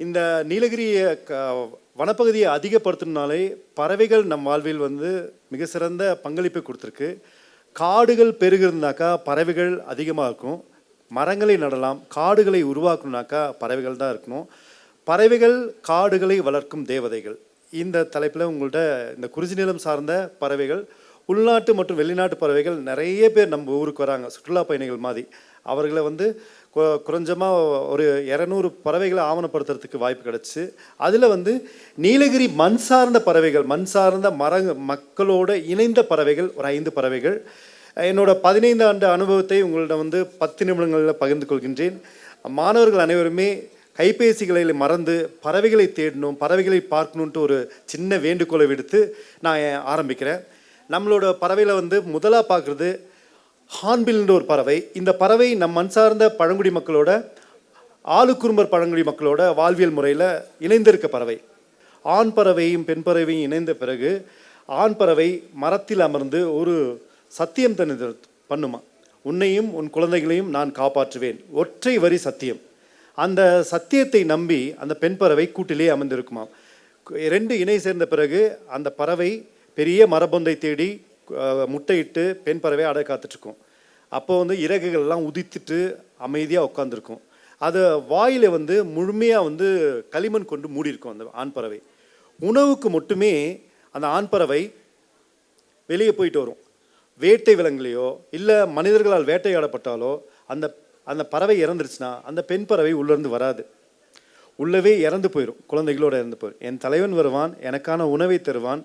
இந்த நீலகிரி வனப்பகுதியை அதிகப்படுத்தணுனாலே பறவைகள் நம் வாழ்வில் வந்து மிக சிறந்த பங்களிப்பை கொடுத்துருக்கு. காடுகள் பெருகிருந்தாக்கா பறவைகள் அதிகமாக இருக்கும். மரங்களை நடலாம். காடுகளை உருவாக்கணுனாக்கா பறவைகள் தான் இருக்கணும். பறவைகள் காடுகளை வளர்க்கும் தேவதைகள். இந்த தலைப்பில் உங்கள்கிட்ட இந்த குறிஞ்சி நிலம் சார்ந்த பறவைகள், உள்நாட்டு மற்றும் வெளிநாட்டு பறவைகள் நிறைய பேர் நம்ம ஊருக்கு வராங்க, சுற்றுலா பயணிகள் மாதிரி. அவர்களை வந்து குறைஞ்சமாக ஒரு 200 பறவைகளை ஆவணப்படுத்துறதுக்கு வாய்ப்பு கிடச்சி, அதில் வந்து நீலகிரி மண் சார்ந்த பறவைகள், மண் சார்ந்த மக்களோட இணைந்த பறவைகள் ஒரு 5 பறவைகள். என்னோடய 15 ஆண்டு அனுபவத்தை உங்களிடம் வந்து 10 நிமிடங்களில் பகிர்ந்து கொள்கின்றேன். மாணவர்கள் அனைவருமே கைபேசிகளை மறந்து பறவைகளை தேடணும், பறவைகளை பார்க்கணுன்ட்டு ஒரு சின்ன வேண்டுகோளை விடுத்து நான் ஆரம்பிக்கிறேன். நம்மளோட பறவையில் வந்து முதலாக பார்க்குறது ஹார்ன்பில்ன்ற ஒரு பறவை. இந்த பறவை நம் மண் சார்ந்த பழங்குடி மக்களோட, ஆளுக்குறும்பர் பழங்குடி மக்களோட வாழ்வியல் முறையில் இணைந்திருக்க பறவை. ஆண் பறவையும் பெண் பறவையும் இணைந்த பிறகு ஆண் பறவை மரத்தில் அமர்ந்து ஒரு சத்தியம் தன்னை பண்ணுமா, உன்னையும் உன் குழந்தைகளையும் நான் காப்பாற்றுவேன், ஒற்றை வரி சத்தியம். அந்த சத்தியத்தை நம்பி அந்த பெண் பறவை கூட்டிலே அமர்ந்திருக்குமாம். 2 இணை சேர்ந்த பிறகு அந்த பறவை பெரிய மரபொந்தை தேடி முட்டையிட்டு பெண் பறவை அடை காத்துட்ருக்கும். அப்போ வந்து இறகுகள்லாம் உதித்துட்டு அமைதியாக உட்காந்துருக்கும். அது வாயில் வந்து முழுமையாக வந்து களிமண் கொண்டு மூடியிருக்கும் அந்த ஆண் பறவை. உணவுக்கு மட்டுமே அந்த ஆண் பறவை வெளியே போயிட்டு வரும். வேட்டை விலங்குலையோ இல்லை மனிதர்களால் வேட்டையாடப்பட்டாலோ அந்த அந்த பறவை இறந்துருச்சுன்னா அந்த பெண் பறவை உள்ளேருந்து வராது, உள்ளவே இறந்து போயிடும், குழந்தைகளோடு இறந்து போயிடும். என் தலைவன் வருவான், எனக்கான உணவை தருவான்,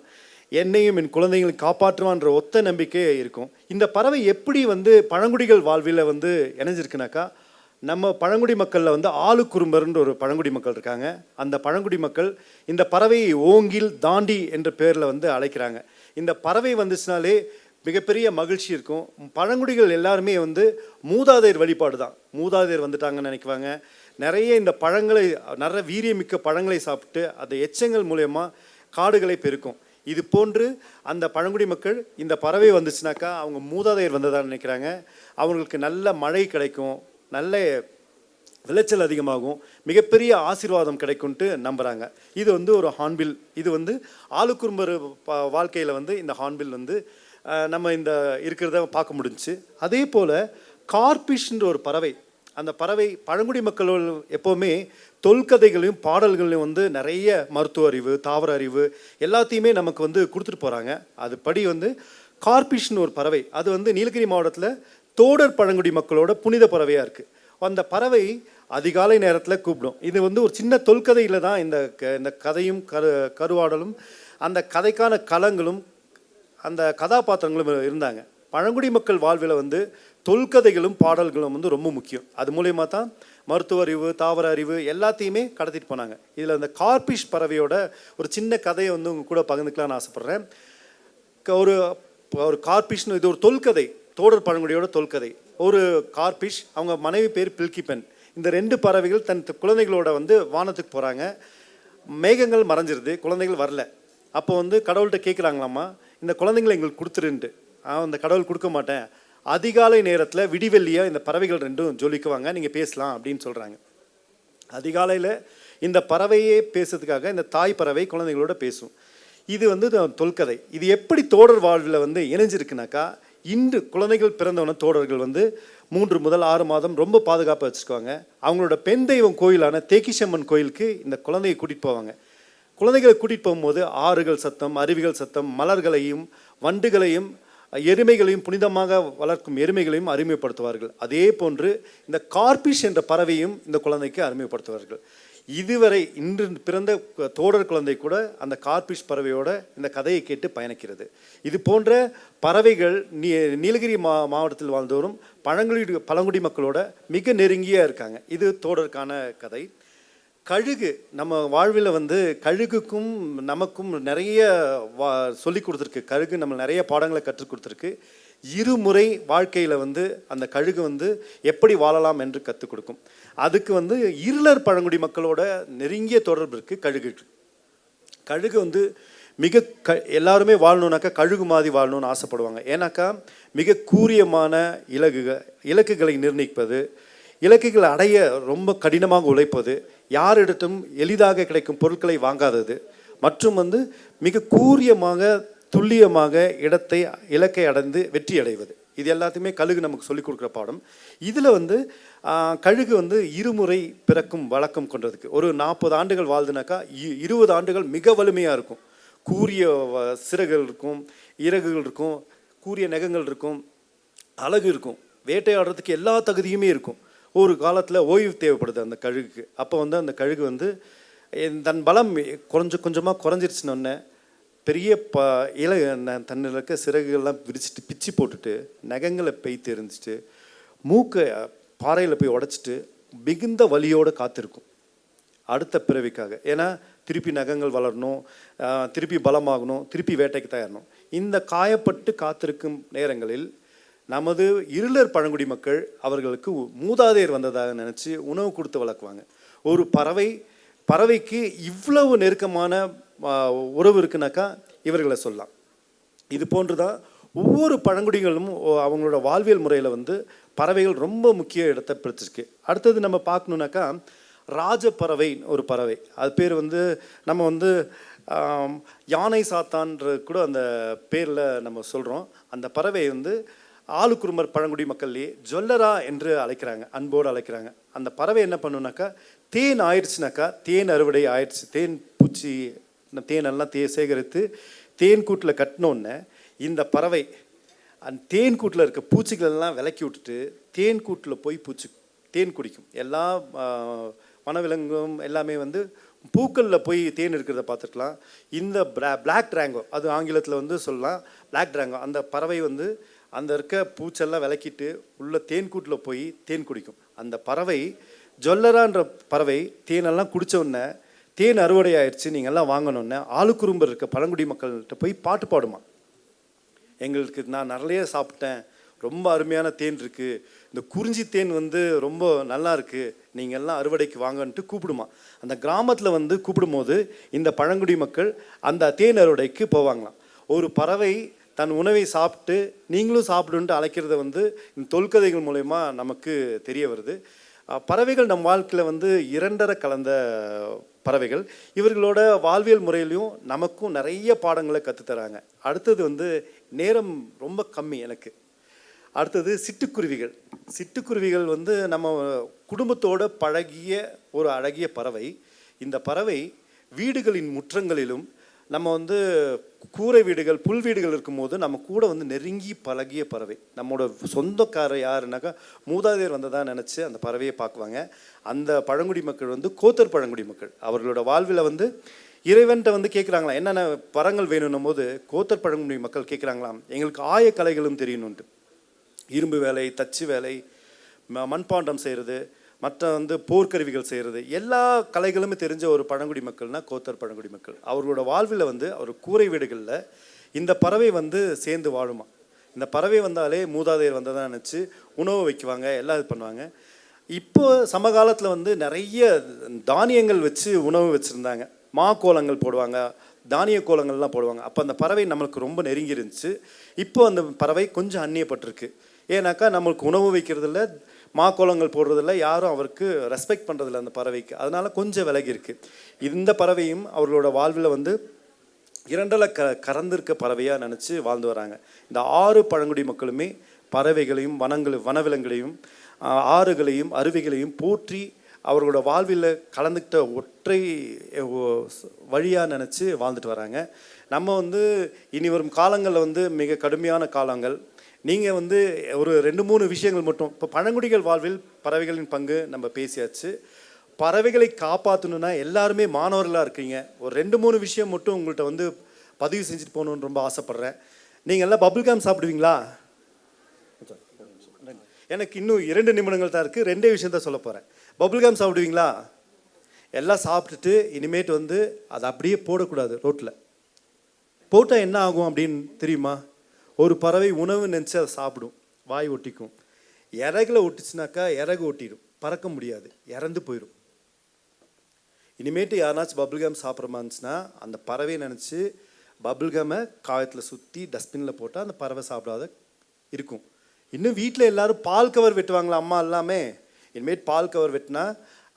என்னையும் என் குழந்தைகளை காப்பாற்றுவான்ற ஒத்த நம்பிக்கை இருக்கும். இந்த பறவை எப்படி வந்து பழங்குடிகள் வாழ்வில் வந்து இணைஞ்சிருக்குனாக்கா, நம்ம பழங்குடி மக்களில் வந்து ஆளுக்குறும்பர்ன்ற ஒரு பழங்குடி மக்கள் இருக்காங்க. அந்த பழங்குடி மக்கள் இந்த பறவையை ஓங்கில் தாண்டி என்ற பேரில் வந்து அழைக்கிறாங்க. இந்த பறவை வந்துச்சுனாலே மிகப்பெரிய மகிழ்ச்சி இருக்கும். பழங்குடிகள் எல்லாருமே வந்து மூதாதையர் வழிபாடு தான். மூதாதையர் வந்துட்டாங்கன்னு நினைக்குவாங்க. நிறைய இந்த பழங்களை, நிறைய வீரியமிக்க பழங்களை சாப்பிட்டு அந்த எச்சங்கள் மூலயமா காடுகளை பெருக்கும். இது போன்று அந்த பழங்குடி மக்கள் இந்த பறவை வந்துச்சுனாக்கா அவங்க மூதாதையர் வந்ததாக நினைக்கிறாங்க. அவங்களுக்கு நல்ல மழை கிடைக்கும், நல்ல விளைச்சல் அதிகமாகும், மிகப்பெரிய ஆசீர்வாதம் கிடைக்கும்ட்டு நம்புகிறாங்க. இது வந்து ஒரு ஹார்ன்பில். இது வந்து ஆளுக்குறும்பர் வாழ்க்கையில் வந்து இந்த ஹார்ன்பில் வந்து நம்ம இந்த இருக்கிறத பார்க்க முடிஞ்சிச்சு. அதே போல் கார்பிஷ்ன்ற ஒரு பறவை. அந்த பறவை பழங்குடி மக்களோட எப்போவுமே தொல்கதைகளையும் பாடல்களையும் வந்து நிறைய மருத்துவ அறிவு, தாவர அறிவு எல்லாத்தையுமே நமக்கு வந்து கொடுத்துட்டு போகிறாங்க. அதுபடி வந்து கார்பிஷ்னு ஒரு பறவை, அது வந்து நீலகிரி மாவட்டத்தில் தோடர் பழங்குடி மக்களோட புனித பறவையாக இருக்குது. அந்த பறவை அதிகாலை நேரத்தில் கூப்பிடும். இது வந்து ஒரு சின்ன தொல்கதையில் தான் இந்த கதையும் கருவாடலும் அந்த கதைக்கான களங்களும் அந்த கதாபாத்திரங்களும் இருந்தாங்க. பழங்குடி மக்கள் வாழ்வில் வந்து தொல்கதைகளும் பாடல்களும் வந்து ரொம்ப முக்கியம். அது மூலயமா தான் மருத்துவ அறிவு, தாவர அறிவு எல்லாத்தையுமே கடத்திட்டு போனாங்க. இதில் அந்த கார்பிஷ் பறவையோட ஒரு சின்ன கதையை வந்து உங்க கூட பகிர்ந்துக்கலாம்னு ஆசைப்பட்றேன். ஒரு கார்பிஷ்னு, இது ஒரு தொல்கதை, தோடர் பழங்குடியோட தொல்கதை. ஒரு கார்பிஷ், அவங்க மனைவி பேர் பில்கிபென். இந்த 2 பறவைகள் தன் குழந்தைகளோட வந்து வானத்துக்கு போகிறாங்க. மேகங்கள் மறைஞ்சிருது, குழந்தைகள் வரல. அப்போ வந்து கடவுள்கிட்ட கேட்குறாங்களாம்மா, இந்த குழந்தைங்களை எங்களுக்கு கொடுத்துருன்ட்டு. அந்த கடவுள் கொடுக்க மாட்டேன், அதிகாலை நேரத்தில் விடிவெள்ளியாக இந்த பறவைகள் 2 ஜொலிக்குவாங்க, நீங்கள் பேசலாம் அப்படின்னு சொல்கிறாங்க. அதிகாலையில் இந்த பறவையே பேசுறதுக்காக இந்த தாய் பறவை குழந்தைகளோட பேசும். இது வந்து தொல்கதை. இது எப்படி தோடர் வாழ்வில் வந்து இணைஞ்சிருக்குனாக்கா, இன்று குழந்தைகள் பிறந்தவன தோடர்கள் வந்து 3 முதல் 6 மாதம் ரொம்ப பாதுகாப்பாக வச்சுருக்காங்க. அவங்களோட பெண் தெய்வம் கோயிலான தேக்கிஷம்மன் கோயிலுக்கு இந்த குழந்தையை கூட்டிகிட்டு போவாங்க. குழந்தைகளை கூட்டிகிட்டு போகும்போது ஆறுகள் சத்தம், அருவிகள் சத்தம், மலர்களையும் வண்டுகளையும் எருமைகளையும், புனிதமாக வளர்க்கும் எருமைகளையும் அறிமுகப்படுத்துவார்கள். அதே போன்று இந்த கார்பிஷ் என்ற பறவையும் இந்த குழந்தைக்கு அறிமுகப்படுத்துவார்கள். இதுவரை இன்று பிறந்த தோடர் குழந்தை கூட அந்த கார்பிஷ் பறவையோட இந்த கதையை கேட்டு பயணிக்கிறது. இது போன்ற பறவைகள் நீலகிரி மாவட்டத்தில் வாழ்ந்தோறும் பழங்குடி மக்களோட மிக நெருங்கியாக இருக்காங்க. இது தோடருக்கான கதை. கழுகு, நம்ம வாழ்வில் வந்து கழுகுக்கும் நமக்கும் நிறைய சொல்லி கொடுத்துருக்கு. கழுகு நம்ம நிறைய பாடங்களை கற்றுக் கொடுத்துருக்கு. இருமுறை வாழ்க்கையில் வந்து அந்த கழுகு வந்து எப்படி வாழலாம் என்று கற்றுக் கொடுக்கும். அதுக்கு வந்து இருளர் பழங்குடி மக்களோட நெருங்கிய தொடர்பு இருக்குது கழுகுக்கு. கழுகு வந்து மிக எல்லாருமே வாழணுன்னாக்கா கழுகு மாதிரி வாழணும்னு ஆசைப்படுவாங்க. ஏன்னாக்கா மிக கூரியமான இலக்குகளை நிர்ணயிப்பது, இலக்குகளை அடைய ரொம்ப கடினமாக உழைப்பது, யாரிடத்தும் எளிதாக கிடைக்கும் பொருட்களை வாங்காதது மற்றும் வந்து மிக கூரியமாக துல்லியமாக இலக்கை அடைந்து வெற்றி அடைவது. இது எல்லாத்தையுமே கழுகு நமக்கு சொல்லிக் கொடுக்குற பாடம். இதில் வந்து கழுகு வந்து இருமுறை பிறக்கும் வழக்கம் கொண்டதுக்கு ஒரு 40 ஆண்டுகள் வாழ்ந்துனாக்கா 20 ஆண்டுகள் மிக வலிமையாக இருக்கும். கூரிய சிறகுகள் இருக்கும், இறகுகள் இருக்கும், கூரிய நகங்கள் இருக்கும், அழகு இருக்கும், வேட்டையாடுறதுக்கு எல்லா தகுதியுமே இருக்கும். ஒரு காலத்தில் ஓய்வு தேவைப்படுது அந்த கழுகுக்கு. அப்போ வந்து அந்த கழுகு வந்து தன் பலம் கொஞ்சமாக குறைஞ்சிருச்சுன்னொன்னே பெரிய தன்னில் இருக்க சிறகுகள்லாம் விரிச்சிட்டு பிச்சு போட்டுட்டு நகங்களை பெய்த்து எரிஞ்சிட்டு மூக்கை பாறையில் போய் உடைச்சிட்டு மிகுந்த வலியோடு காத்திருக்கும் அடுத்த பிறவிக்காக. ஏன்னா திருப்பி நகங்கள் வளரணும், திருப்பி பலமாகணும், திருப்பி வேட்டைக்கு தயாரணும். இந்த காயப்பட்டு காத்திருக்கும் நேரங்களில் நமது இருளர் பழங்குடி மக்கள் அவர்களுக்கு மூதாதையர் வந்ததாக நினச்சி உணவு கொடுத்து வளர்க்குவாங்க. ஒரு பறவைக்கு இவ்வளவு நெருக்கமான உறவு இருக்குனாக்கா இவர்களை சொல்லலாம். இது போன்று தான் ஒவ்வொரு பழங்குடிகளும் அவங்களோட வாழ்வியல் முறையில் வந்து பறவைகள் ரொம்ப முக்கிய இடத்தை பிடிச்சிருக்கு. அடுத்தது நம்ம பார்க்கணுன்னாக்கா ராஜப்பறவை ஒரு பறவை, அது பேர் வந்து நம்ம வந்து யானை சாத்தான்ற கூட அந்த பேரில் நம்ம சொல்கிறோம். அந்த பறவை வந்து ஆளுக்குறுமர் பழங்குடி மக்கள்லேயே ஜொல்லரா என்று அழைக்கிறாங்க, அன்போடு அழைக்கிறாங்க. அந்த பறவை என்ன பண்ணுனாக்கா தேன் ஆயிடுச்சுனாக்கா, தேன் அறுவடை ஆயிடுச்சு, தேன் பூச்சி தேனெல்லாம் சேகரித்து தேன் கூட்டில் கட்டினோன்னே இந்த பறவை அந்த தேன் கூட்டில் இருக்க பூச்சிகளெல்லாம் விலக்கி விட்டுட்டு தேன் கூட்டில் போய் தேன் குடிக்கும். எல்லா வனவிலங்கும் எல்லாமே வந்து பூக்களில் போய் தேன் இருக்கிறத பார்த்துக்கலாம். இந்த பிளாக் ட்ராங்கோ, அது ஆங்கிலத்தில் வந்து சொல்லலாம் பிளாக் ட்ராங்கோ, அந்த பறவை வந்து அந்த இருக்க பூச்செல்லாம் விளக்கிட்டு உள்ள தேன் கூட்டில் போய் தேன் குடிக்கும். அந்த பறவை ஜொல்லரான்ற பறவை தேனெல்லாம் குடித்தோடனே தேன் அறுவடை ஆயிடுச்சு, நீங்கள்லாம் வாங்கணுன்னே ஆளுக்குறும்பர் இருக்க பழங்குடி மக்கள்கிட்ட போய் பாட்டு பாடுமா. எங்களுக்கு நான் நிறைய சாப்பிட்டேன், ரொம்ப அருமையான தேன் இருக்குது, இந்த குறிஞ்சி தேன் வந்து ரொம்ப நல்லா இருக்குது, நீங்கள்லாம் அறுவடைக்கு வாங்கன்ட்டு கூப்பிடுமா. அந்த கிராமத்தில் வந்து கூப்பிடும்போது இந்த பழங்குடி மக்கள் அந்த தேன் அறுவடைக்கு போவாங்களாம். ஒரு பறவை தன் உணவை சாப்பிட்டு நீங்களும் சாப்பிடுன்ட்டு அழைக்கிறத வந்து இந்த தொல்கதைகள் மூலயமா நமக்கு தெரிய வருது. பறவைகள் நம் வாழ்க்கையில் வந்து இரண்டரை கலந்த பறவைகள். இவர்களோட வாழ்வியல் முறையிலையும் நமக்கும் நிறைய பாடங்களை கற்றுத்தராங்க. அடுத்தது வந்து நேரம் ரொம்ப கம்மி எனக்கு. அடுத்தது சிட்டுக்குருவிகள். சிட்டுக்குருவிகள் வந்து நம்ம குடும்பத்தோடு பழகிய ஒரு அழகிய பறவை. இந்த பறவை வீடுகளின் முற்றங்களிலும் நம்ம வந்து கூரை வீடுகள் புல் வீடுகள் இருக்கும்போது நம்ம கூட வந்து நெருங்கி பழகிய பறவை. நம்மளோட சொந்தக்காரர் யாருனாக்கா மூதாதையர் வந்ததாக நினச்சி அந்த பறவையை பார்க்குவாங்க. அந்த பழங்குடி மக்கள் வந்து கோத்தர் பழங்குடி மக்கள். அவர்களோட வாழ்வில் வந்து இறைவன்கிட்ட வந்து கேட்குறாங்களாம் என்னென்ன வரங்கள் வேணும்னும் போது கோத்தர் பழங்குடி மக்கள் கேட்குறாங்களாம் எங்களுக்கு ஆயக்கலைகளும் தெரியணுன்ட்டு. இரும்பு வேலை, தச்சு வேலை, மண்பாண்டம் செய்கிறது, மற்ற வந்து போர்க்கருவிகள் செய்கிறது, எல்லா கலைகளுமே தெரிஞ்ச ஒரு பழங்குடி மக்கள்னால் கோத்தர் பழங்குடி மக்கள். அவர்களோட வாழ்வில் வந்து அவர் கூரை வீடுகளில் இந்த பறவை வந்து சேர்ந்து வாழுமா. இந்த பறவை வந்தாலே மூதாதையர் வந்ததாக நினச்சி உணவு வைக்குவாங்க, எல்லாம் இது பண்ணுவாங்க. இப்போ சமகாலத்தில் வந்து நிறைய தானியங்கள் வச்சு உணவு வச்சுருந்தாங்க, கோலங்கள் போடுவாங்க, தானிய கோலங்கள்லாம் போடுவாங்க. அப்போ அந்த பறவை நம்மளுக்கு ரொம்ப நெருங்கி இருந்துச்சு. இப்போ அந்த பறவை கொஞ்சம் அந்நியப்பட்டிருக்கு. ஏன்னாக்கா நம்மளுக்கு உணவு வைக்கிறதில்ல, கோலங்கள் போடுறதில்ல, யாரும் அவருக்கு ரெஸ்பெக்ட் பண்ணுறதில்ல அந்த பறவைக்கு. அதனால் கொஞ்சம் விலகி இருக்குது. இந்த பறவையும் அவர்களோட வாழ்வில் வந்து இரண்டலை கறந்திருக்க பறவையாக நினச்சி வாழ்ந்து வராங்க. இந்த 6 பழங்குடி மக்களுமே பறவைகளையும் வனவிலங்குகளையும் ஆறுகளையும் அருவிகளையும் போற்றி அவர்களோட வாழ்வில் கலந்துக்கிட்ட ஒற்றை வழியாக நினச்சி வாழ்ந்துட்டு வராங்க. நம்ம வந்து இனி வரும் காலங்களில் வந்து மிக கடுமையான காலங்கள். நீங்கள் வந்து ஒரு 2-3 விஷயங்கள் மட்டும், இப்போ பழங்குடிகள் வாழ்வில் பறவைகளின் பங்கு நம்ம பேசியாச்சு. பறவைகளை காப்பாற்றணுன்னா எல்லாருமே மாணவர்களாக இருக்கீங்க. ஒரு 2-3 விஷயம் மட்டும் உங்கள்கிட்ட வந்து பதிவு செஞ்சுட்டு போகணுன்னு ரொம்ப ஆசைப்பட்றேன். நீங்கள் எல்லாம் பபுள்காம் சாப்பிடுவீங்களா? எனக்கு இன்னும் 2 நிமிடங்கள் தான் இருக்குது, 2 விஷயம் தான் சொல்ல போகிறேன். பபுள்காம் சாப்பிடுவீங்களா? எல்லாம் சாப்பிட்டுட்டு இனிமேட்டு வந்து அதை அப்படியே போடக்கூடாது. ரோட்டில் போட்டால் என்ன ஆகும் அப்படின்னு தெரியுமா? ஒரு பறவை உணவு நினச்சி அதை சாப்பிடும், வாய் ஒட்டிக்கும். இறகுல ஒட்டிச்சுனாக்கா இறகு ஒட்டிடும், பறக்க முடியாது, இறந்து போயிடும். இனிமேட்டு யாருனாச்சும் பபுள்காம் சாப்பிட்ற மாதிரி இருந்துச்சுன்னா அந்த பறவை நினச்சி பபுள்காமை காயத்தில் சுற்றி டஸ்ட்பினில் போட்டால் அந்த பறவை சாப்பிடாத இருக்கும். இன்னும் வீட்டில் எல்லோரும் பால் கவர் வெட்டுவாங்களா அம்மா எல்லாமே. இனிமேட்டு பால் கவர் வெட்டினா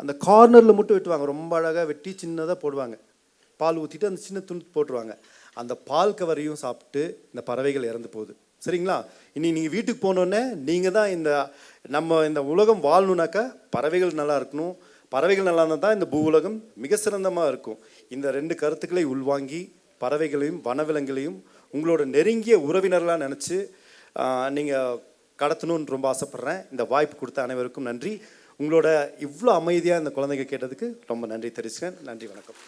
அந்த கார்னரில் மட்டும் வெட்டுவாங்க, ரொம்ப அழகாக வெட்டி சின்னதாக போடுவாங்க, பால் ஊற்றிட்டு அந்த சின்ன துணி போட்டுருவாங்க. அந்த பால் கவரையும் சாப்பிட்டு இந்த பறவைகள் இறந்து போகுது. சரிங்களா? இனி நீங்கள் வீட்டுக்கு போனோடனே நீங்கள் தான் இந்த உலகம் வாழணுனாக்கா பறவைகள் நல்லா இருக்கணும். பறவைகள் நல்லா இருந்தால் தான் இந்த பூ உலகம் மிக சிறந்தமாக இருக்கும். இந்த 2 கருத்துக்களை உள்வாங்கி பறவைகளையும் வனவிலங்குகளையும் உங்களோட நெருங்கிய உறவினர்களாக நினச்சி நீங்கள் கடத்தணும்னு ரொம்ப ஆசைப்பட்றேன். இந்த வாய்ப்பு கொடுத்த அனைவருக்கும் நன்றி. உங்களோட இவ்வளோ அமைதியாக இந்த குழந்தைங்க கேட்டதுக்கு ரொம்ப நன்றி தெரிவிச்சுக்கிறேன். நன்றி, வணக்கம்.